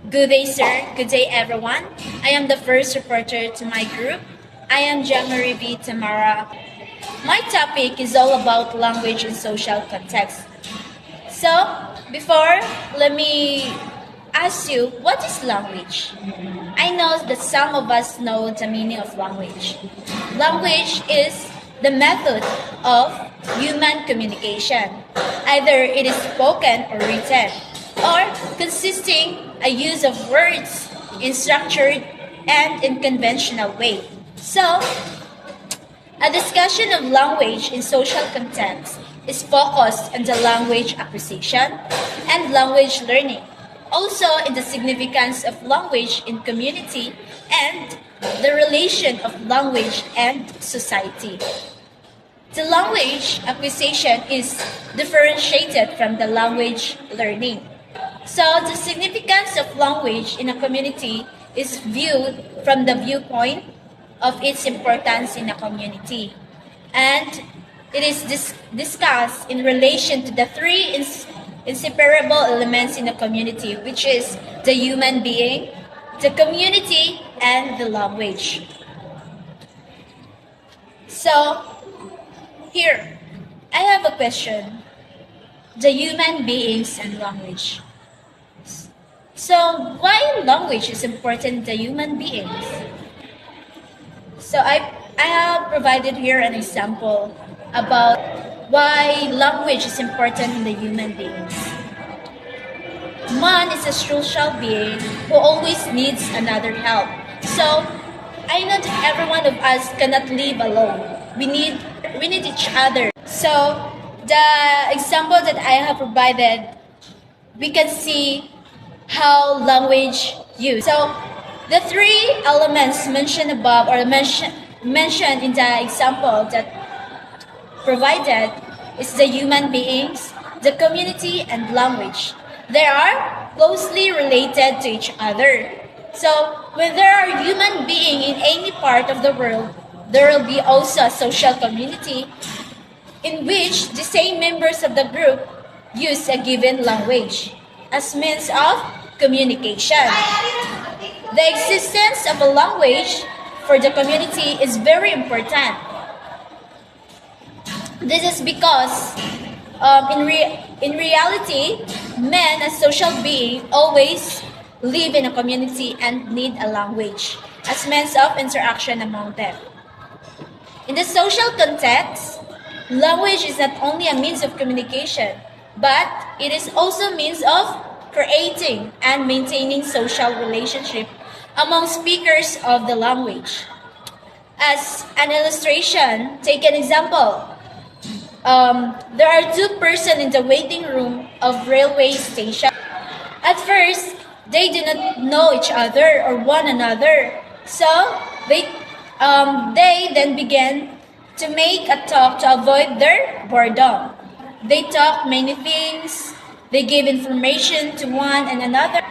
Good day, sir. Good day, everyone. I am the first reporter to my group. I am Jamari V. Tamara. My topic is all about language in social context. So, before, let me ask you, what is language? I know that some of us know the meaning of language. Language is the method of human communication. Either it is spoken or written, or consisting a use of words in structured and in conventional way. So, a discussion of language in social context is focused on the language acquisition and language learning, also in the significance of language in community and the relation of language and society. The language acquisition is differentiated from the language learning. So the significance of language in a community is viewed from the viewpoint of its importance in a community. And it is discussed in relation to the three inseparable elements in a community, which is the human being, the community, and the language. So, here, I have a question. The human beings and language. So, why language is important to human beings? So, I have provided here an example about why language is important in the human beings. Man is a social being who always needs another help. So, I know that every one of us cannot live alone. We need each other. So, the example that I have provided, we can see how language used. So, the three elements mentioned above or mentioned in the example that provided is the human beings, the community, and language. They are closely related to each other. So, when there are human beings in any part of the world, there will be also a social community in which the same members of the group use a given language as means of communication. The existence of a language for the community is very important. This is because in reality, men as social beings always live in a community and need a language as means of interaction among them. In the social context, language is not only a means of communication, but it is also a means of creating and maintaining social relationship among speakers of the language. As an illustration, take an example. There are two persons in the waiting room of railway station. At first, they do not know each other or one another. So, they then begin to make a talk to avoid their boredom. They talk many things. They give information to one and another.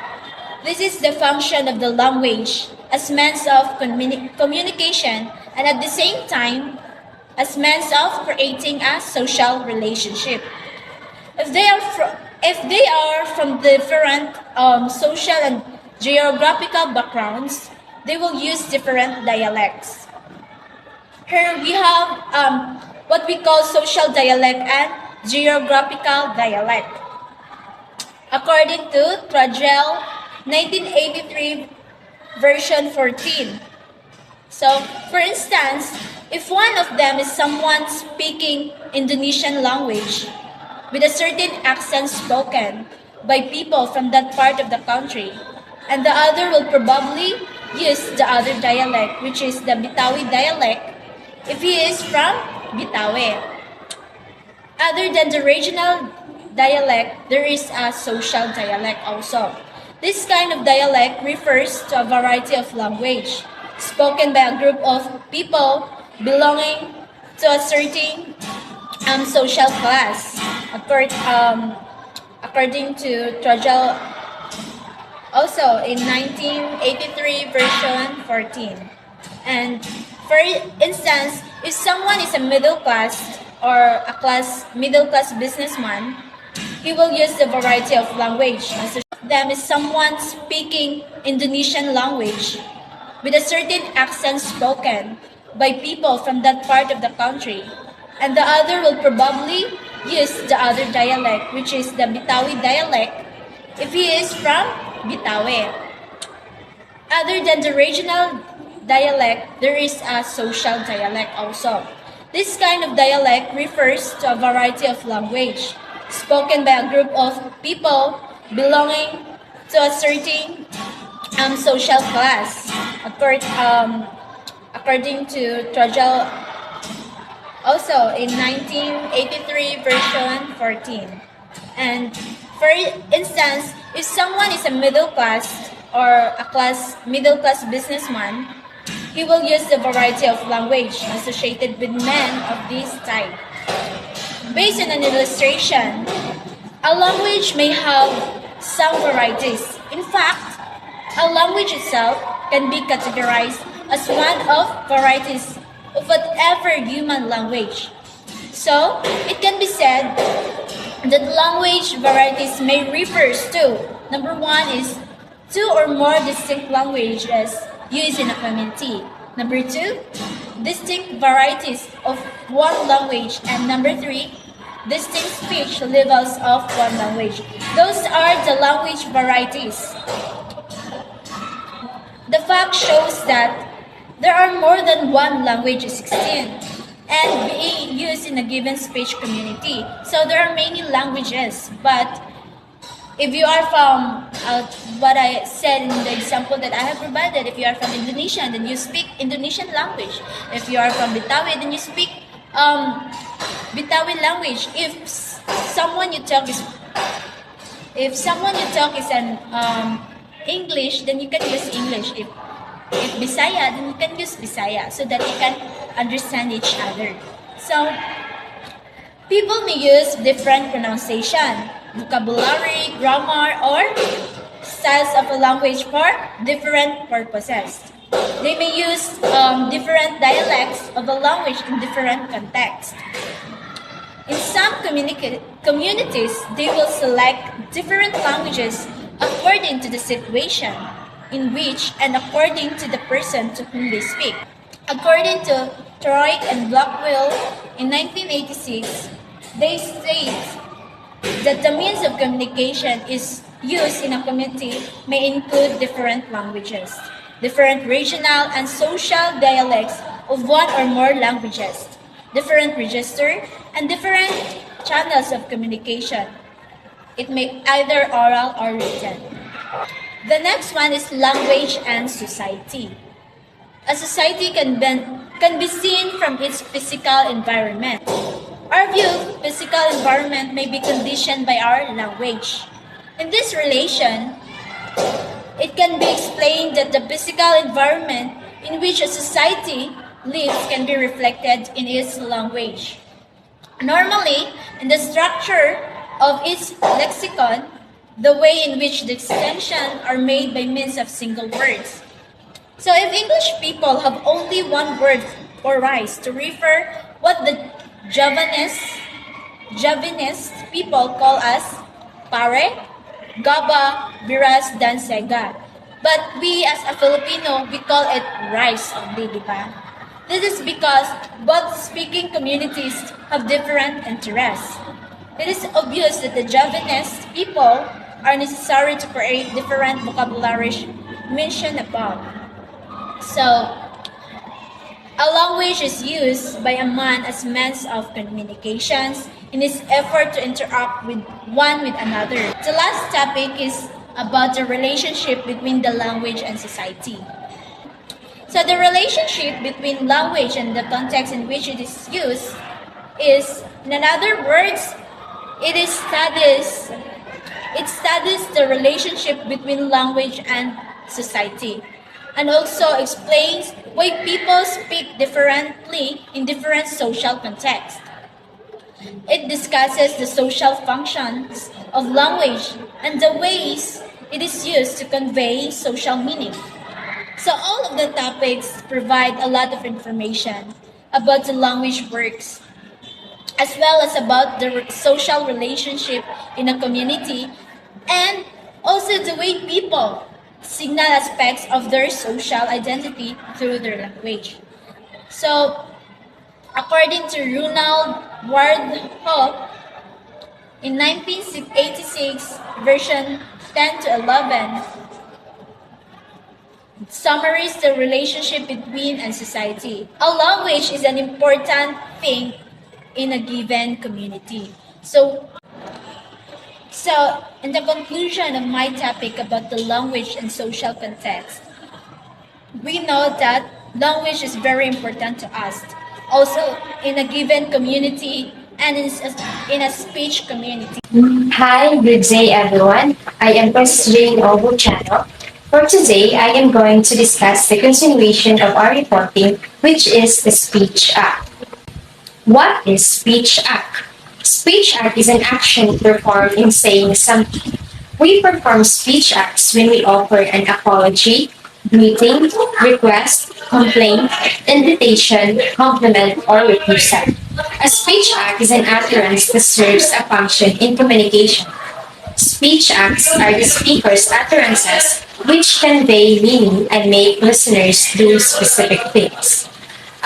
This is the function of the language as means of communication and at the same time as means of creating a social relationship. If they are from different social and geographical backgrounds, they will use different dialects. Here we have what we call social dialect and geographical dialect. According to Tragel 1983 version 14. So, for instance, if one of them is someone speaking Indonesian language with a certain accent spoken by people from that part of the country, and the other will probably use the other dialect, which is the Betawi dialect, if he is from Betawi. Other than the regional dialect, there is a social dialect also. This kind of dialect refers to a variety of language spoken by a group of people belonging to a certain social class, according to Trajal, also in 1983 version 14. And for instance, if someone is a middle class or middle class businessman, he will use the variety of language. them is someone speaking Indonesian language with a certain accent spoken by people from that part of the country. And the other will probably use the other dialect, which is the Bitawi dialect, if he is from Bitawi. Other than the regional dialect, there is a social dialect also. This kind of dialect refers to a variety of language spoken by a group of people belonging to a certain social class, according to Trajal, also in 1983 version 14. And for instance, if someone is a middle class or middle class businessman, he will use the variety of language associated with men of this type. Based on an illustration, a language may have some varieties. In fact, a language itself can be categorized as one of varieties of whatever human language. So, it can be said that language varieties may refer to, number one is two or more distinct languages used in a community. Number two, distinct varieties of one language. And number three, distinct speech levels of one language. Those are the language varieties. The fact shows that there are more than one language existing and being used in a given speech community. So there are many languages, but if you are from what I said in the example that I have provided, if you are from Indonesia, then you speak Indonesian language. If you are from Bitawi, then you speak Bitawi language. If someone you talk is an English, then you can use English. If Bisaya, then you can use Bisaya so that you can understand each other. So people may use different pronunciation, vocabulary, grammar, or styles of a language for different purposes. They may use different dialects of a language in different contexts. In some communities, they will select different languages according to the situation in which and according to the person to whom they speak. According to Troik and Blackwell in 1986, they state that the means of communication is used in a community may include different languages, different regional and social dialects of one or more languages, different register, and different channels of communication. It may either oral or written. The next one is language and society. A society can be seen from its physical environment. Our view of physical environment may be conditioned by our language. In this relation, it can be explained that the physical environment in which a society lives can be reflected in its language. Normally, in the structure of its lexicon, the way in which the extensions are made by means of single words. So if English people have only one word for rice to refer what the Javanese people call as pare, gaba, biras, dan sega. But we as a Filipino, we call it rice only, di ba? This is because both speaking communities have different interests. It is obvious that the Javanese people are necessary to create different vocabularies mentioned above. So, a language is used by a man as means of communications in his effort to interact with another. The last topic is about the relationship between the language and society. So the relationship between language and the context in which it is used is, in other words, it studies the relationship between language and society, and also explains why people speak differently in different social contexts. It discusses the social functions of language and the ways it is used to convey social meaning. So all of the topics provide a lot of information about the language works, as well as about the social relationship in a community, and Also, the way people signal aspects of their social identity through their language. So, according to Ronald Ward Hope, in 1986, version 10 to 11, summarizes the relationship between and society. A language is an important thing in a given community. So, in the conclusion of my topic about the language and social context, we know that language is very important to us. Also, in a given community and in a speech community. Hi, good day everyone. I am Princess Jane Obo Channel. For today, I am going to discuss the continuation of our reporting, which is the speech act. What is speech act? Speech act is an action performed in saying something. We perform speech acts when we offer an apology, greeting, request, complaint, invitation, compliment, or refusal. A speech act is an utterance that serves a function in communication. Speech acts are the speaker's utterances which convey meaning and make listeners do specific things.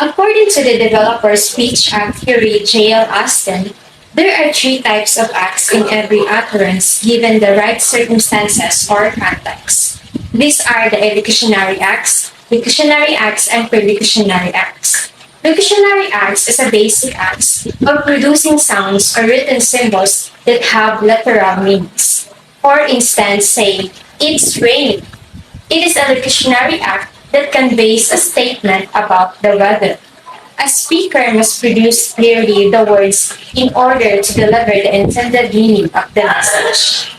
According to the developer speech act theory J.L. Austin, there are three types of acts in every utterance given the right circumstances or context. These are the locutionary acts, and predictionary acts. Locutionary acts is a basic act of producing sounds or written symbols that have literal meanings. For instance, say, it's raining. It is a locutionary act that conveys a statement about the weather. A speaker must produce clearly the words in order to deliver the intended meaning of the message.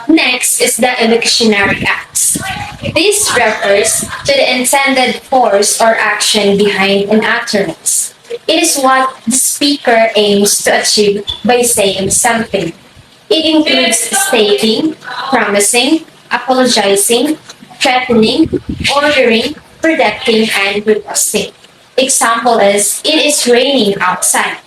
Next is the elocutionary acts. This refers to the intended force or action behind an utterance. It is what the speaker aims to achieve by saying something. It includes stating, promising, apologizing, threatening, ordering, predicting, and requesting. Example is, it is raining outside.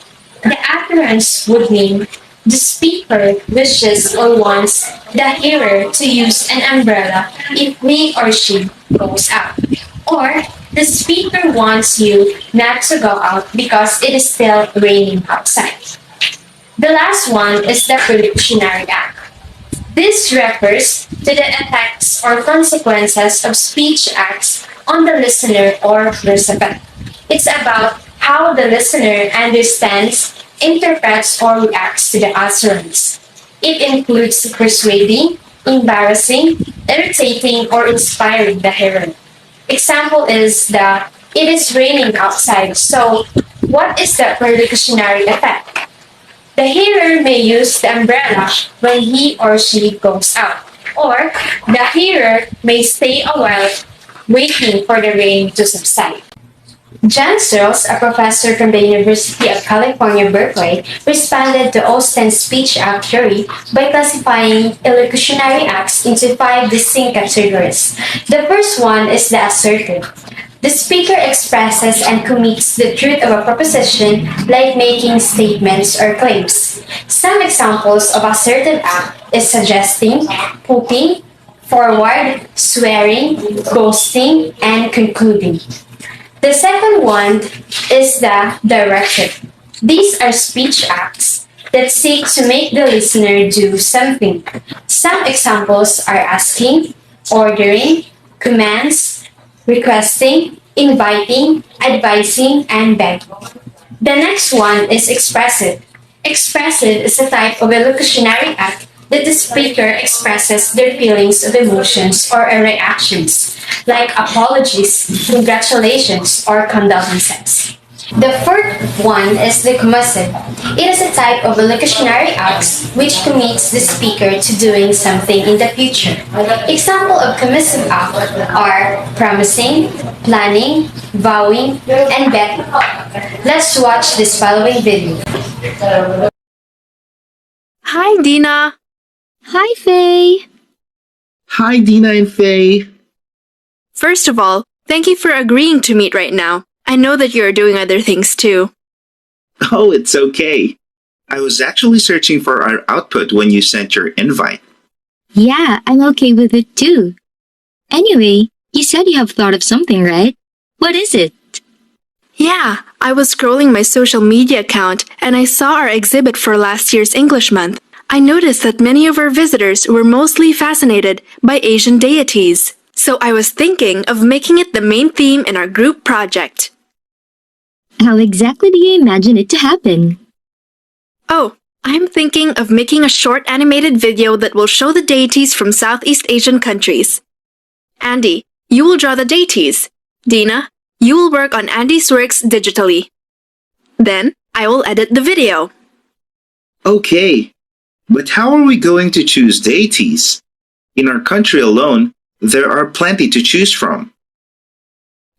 The utterance would mean the speaker wishes or wants the hearer to use an umbrella if he or she goes out. Or the speaker wants you not to go out because it is still raining outside. The last one is the predictionary act. This refers to the effects or consequences of speech acts on the listener or recipient. It's about how the listener understands, interprets, or reacts to the utterance. It includes persuading, embarrassing, irritating, or inspiring the hearer. Example is the it is raining outside. So, what is the predictionary effect? The hearer may use the umbrella when he or she goes out, or the hearer may stay a while waiting for the rain to subside. John Searles, a professor from the University of California, Berkeley, responded to Austin's speech act theory by classifying elocutionary acts into five distinct categories. The first one is the assertive. The speaker expresses and commits the truth of a proposition, like making statements or claims. Some examples of assertive act is suggesting, putting, forward, swearing, boasting, and concluding. The second one is the directive. These are speech acts that seek to make the listener do something. Some examples are asking, ordering, commands, requesting, inviting, advising, and begging. The next one is expressive. Expressive is a type of elocutionary act that the speaker expresses their feelings of emotions or reactions, like apologies, congratulations, or condolences. The fourth one is the commissive. It is a type of elocutionary acts which commits the speaker to doing something in the future. Example of commissive acts are promising, planning, vowing, and betting. Let's watch this following video. Hi, Dina. Hi, Faye. Hi, Dina and Faye. First of all, thank you for agreeing to meet right now. I know that you are doing other things too. Oh, it's okay. I was actually searching for our output when you sent your invite. Yeah, I'm okay with it too. Anyway, you said you have thought of something, right? What is it? Yeah, I was scrolling my social media account and I saw our exhibit for last year's English month. I noticed that many of our visitors were mostly fascinated by Asian deities. So I was thinking of making it the main theme in our group project. How exactly do you imagine it to happen? Oh, I'm thinking of making a short animated video that will show the deities from Southeast Asian countries. Andy, you will draw the deities. Dina, you will work on Andy's works digitally. Then, I will edit the video. Okay, but how are we going to choose deities? In our country alone, there are plenty to choose from.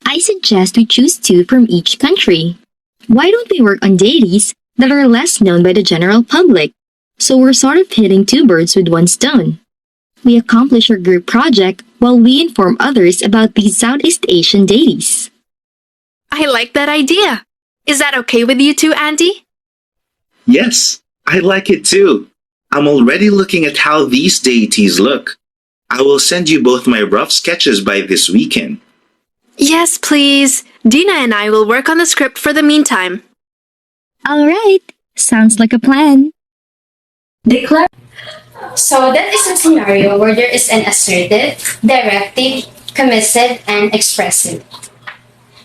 I suggest we choose two from each country. Why don't we work on deities that are less known by the general public? So we're sort of hitting two birds with one stone. We accomplish our group project while we inform others about these Southeast Asian deities. I like that idea. Is that okay with you too, Andy? Yes, I like it too. I'm already looking at how these deities look. I will send you both my rough sketches by this weekend. Yes, please. Dina and I will work on the script for the meantime. Alright, sounds like a plan. Declare. So that is a scenario where there is an assertive, directive, commissive, and expressive.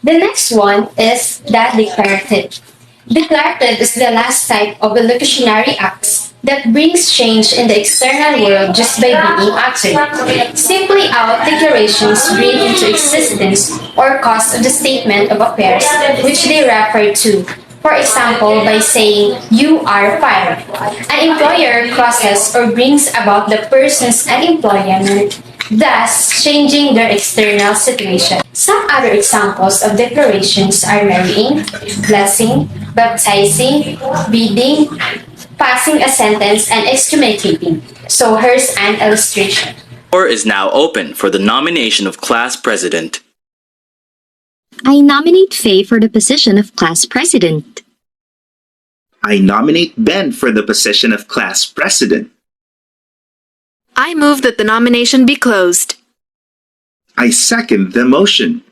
The next one is the declarative. Declarative is the last type of illusionary acts that brings change in the external world just by being uttered. Simply out declarations bring into existence or cause of the statement of affairs which they refer to. For example, by saying, "You are fired." An employer causes or brings about the person's unemployment, thus changing their external situation. Some other examples of declarations are marrying, blessing, baptizing, bidding, passing a sentence, and excommunicating. So here's an illustration. The floor is now open for the nomination of class president. I nominate Faye for the position of class president. I nominate Ben for the position of class president. I move that the nomination be closed. I second the motion.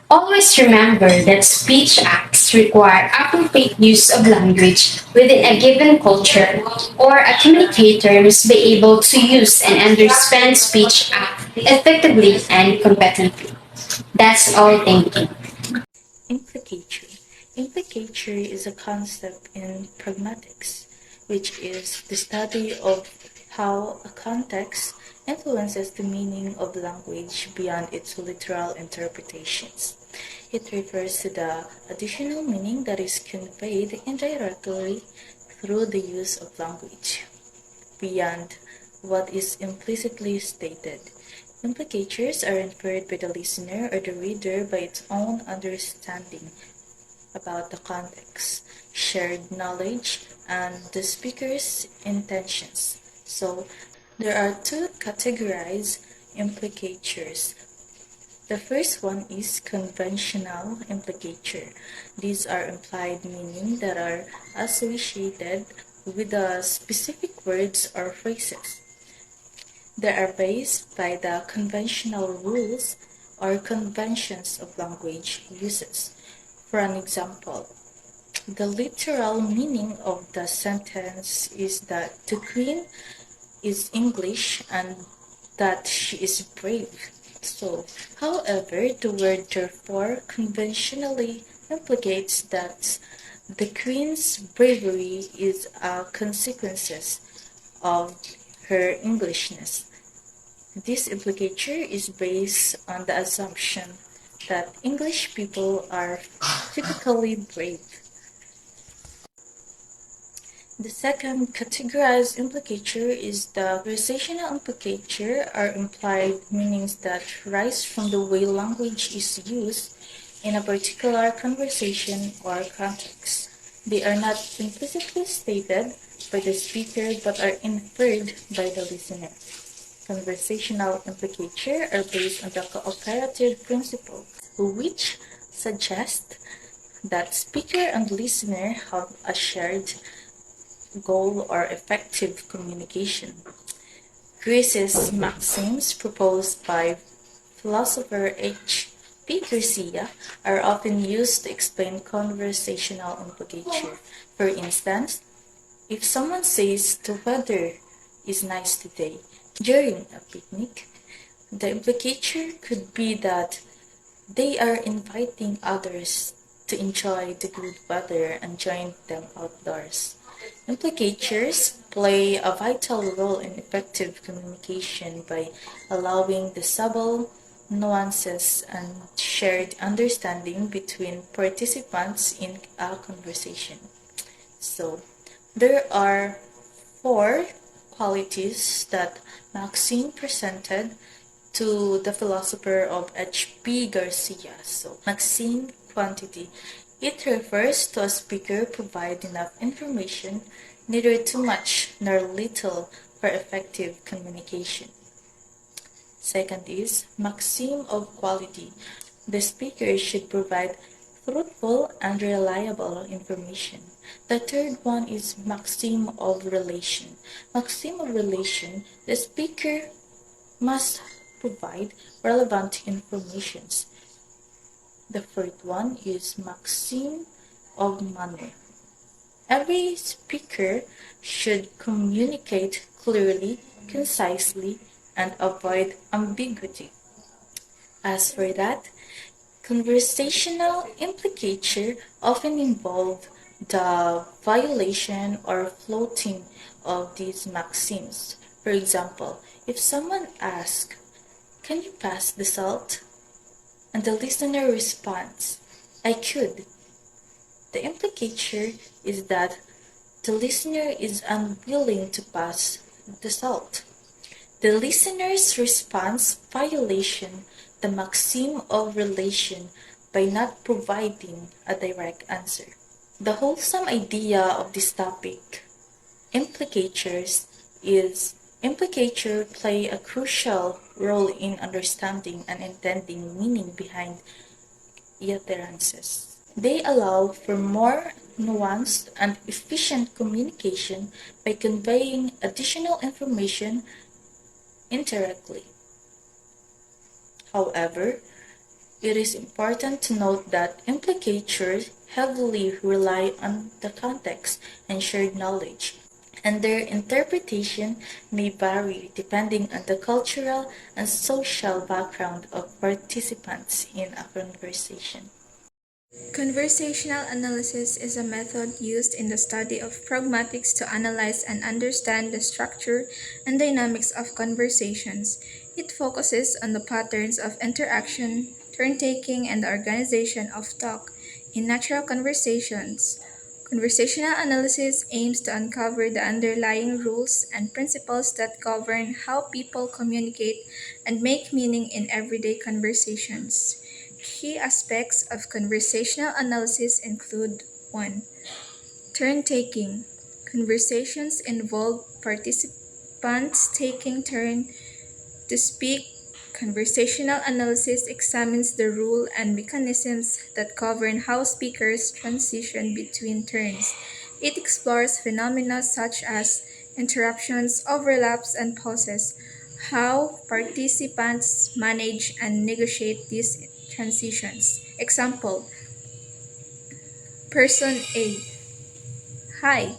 Always remember that speech acts require appropriate use of language within a given culture, or a communicator must be able to use and understand speech act effectively and competently. That's all, thank you. Implicature. Implicature is a concept in pragmatics, which is the study of how a context influences the meaning of language beyond its literal interpretations. It refers to the additional meaning that is conveyed indirectly through the use of language, beyond what is implicitly stated. Implicatures are inferred by the listener or the reader by its own understanding about the context, shared knowledge, and the speaker's intentions. So, there are two categorized implicatures. The first one is conventional implicature. These are implied meaning that are associated with the specific words or phrases. They are based by the conventional rules or conventions of language uses. For an example, the literal meaning of the sentence is that the queen is English and that she is brave. So, however, the word therefore conventionally implicates that the queen's bravery is a consequence of her Englishness. This implicature is based on the assumption that English people are typically brave. The second categorized implicature is the conversational implicature, are implied meanings that rise from the way language is used in a particular conversation or context. They are not implicitly stated by the speaker but are inferred by the listener. Conversational implicature are based on the cooperative principle, which suggests that speaker and listener have a shared goal or effective communication. Greece's maxims proposed by philosopher H.P. Garcia are often used to explain conversational implication. For instance, if someone says the weather is nice today during a picnic, the implication could be that they are inviting others to enjoy the good weather and join them outdoors. Implicatures play a vital role in effective communication by allowing the subtle nuances and shared understanding between participants in a conversation. So, there are four qualities that Maxine presented to the philosopher of H.P. Garcia. So, Maxine quantity. It refers to a speaker provide enough information, neither too much nor little, for effective communication. Second is maxim of quality. The speaker should provide truthful and reliable information. The third one is maxim of relation. Maxim of relation, the speaker must provide relevant information. The fourth one is maxim of manner. Every speaker should communicate clearly, concisely, and avoid ambiguity. As for that, conversational implicature often involve the violation or floating of these maxims. For example, if someone asks, "Can you pass the salt?" and the listener responds, "I could." The implicature is that the listener is unwilling to pass the salt. The listener's response violation the maxim of relation by not providing a direct answer. The wholesome idea of this topic, implicatures, is implicature play a crucial role in understanding and intending meaning behind utterances. They allow for more nuanced and efficient communication by conveying additional information indirectly. However, it is important to note that implicatures heavily rely on the context and shared knowledge, and their interpretation may vary depending on the cultural and social background of participants in a conversation. Conversational analysis is a method used in the study of pragmatics to analyze and understand the structure and dynamics of conversations. It focuses on the patterns of interaction, turn taking, and the organization of talk in natural conversations. Conversational analysis aims to uncover the underlying rules and principles that govern how people communicate and make meaning in everyday conversations. Key aspects of conversational analysis include 1. Turn taking. Conversations involve participants taking turn to speak. Conversational analysis examines the rule and mechanisms that govern how speakers transition between turns. It explores phenomena such as interruptions, overlaps, and pauses, how participants manage and negotiate these transitions. Example: Person A: Hi,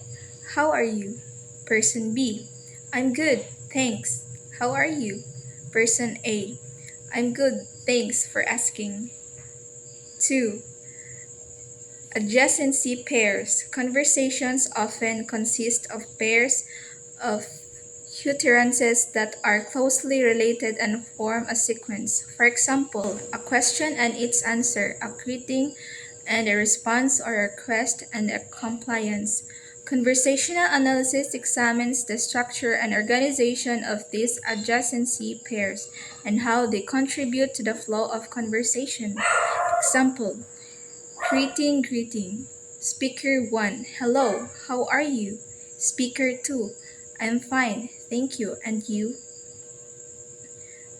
how are you? Person B: I'm good, thanks. How are you? Person A: I'm good, thanks for asking. 2. Adjacency pairs. Conversations often consist of pairs of utterances that are closely related and form a sequence. For example, a question and its answer, a greeting and a response, or a request and a compliance. Conversational analysis examines the structure and organization of these adjacency pairs and how they contribute to the flow of conversation. Example: greeting. Speaker 1: Hello, how are you? Speaker 2: I'm fine, thank you, and you?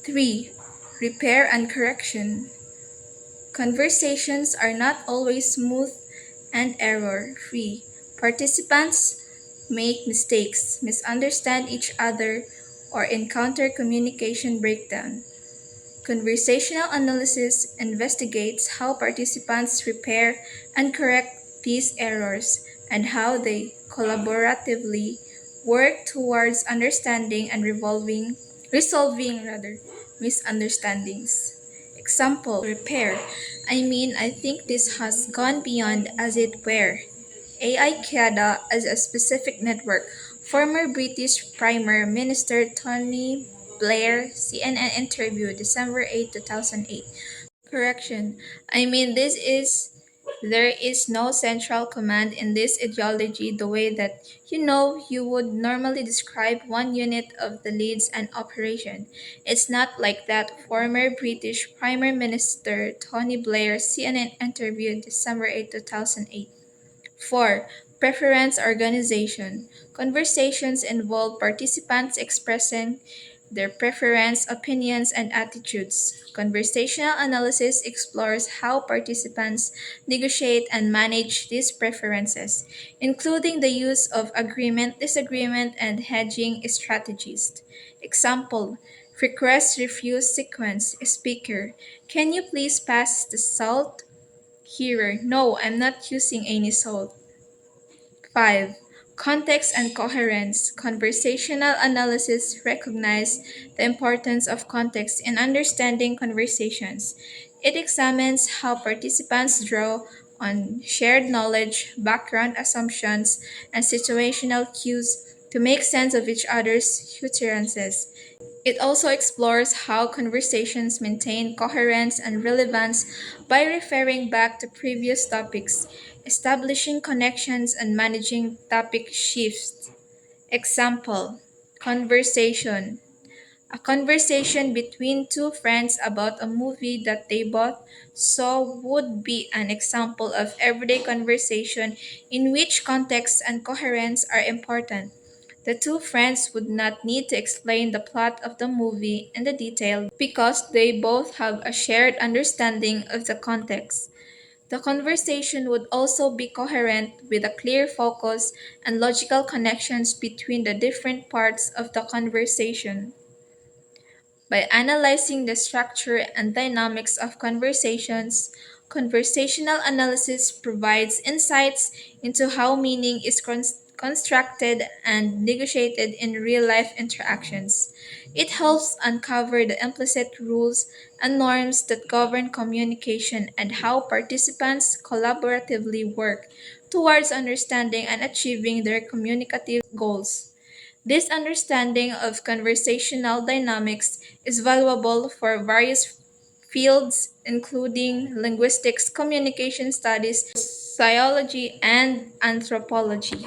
3. Repair and correction. Conversations are not always smooth and error free. Participants make mistakes, misunderstand each other, or encounter communication breakdown. Conversational analysis investigates how participants repair and correct these errors and how they collaboratively work towards understanding and resolving misunderstandings. Example, repair. I think this has gone beyond as it were. AI CADA as a specific network. Former British Prime Minister Tony Blair, CNN interview, December 8, 2008. Correction. This is there is no central command in this ideology the way that you would normally describe one unit of the leads an operation. It's not like that. Former British Prime Minister Tony Blair, CNN interview, December 8, 2008. 4. Preference organization. Conversations involve participants expressing their preference, opinions, and attitudes. Conversational analysis explores how participants negotiate and manage these preferences, including the use of agreement, disagreement, and hedging strategies. Example: request refuse sequence. Speaker: can you please pass the salt? Hearer: no, I'm not using any salt. 5. Context and coherence. Conversational analysis recognize the importance of context in understanding conversations. It examines how participants draw on shared knowledge, background assumptions, and situational cues to make sense of each other's utterances. It also explores how conversations maintain coherence and relevance by referring back to previous topics, establishing connections, and managing topic shifts. Example: conversation. A conversation between two friends about a movie that they both saw would be an example of everyday conversation in which context and coherence are important. The two friends would not need to explain the plot of the movie in the detail because they both have a shared understanding of the context. The conversation would also be coherent with a clear focus and logical connections between the different parts of the conversation. By analyzing the structure and dynamics of conversations, conversational analysis provides insights into how meaning is constructed and negotiated in real life interactions. It helps uncover the implicit rules and norms that govern communication and how participants collaboratively work towards understanding and achieving their communicative goals. This understanding of conversational dynamics is valuable for various fields, including linguistics, communication studies, sociology, and anthropology.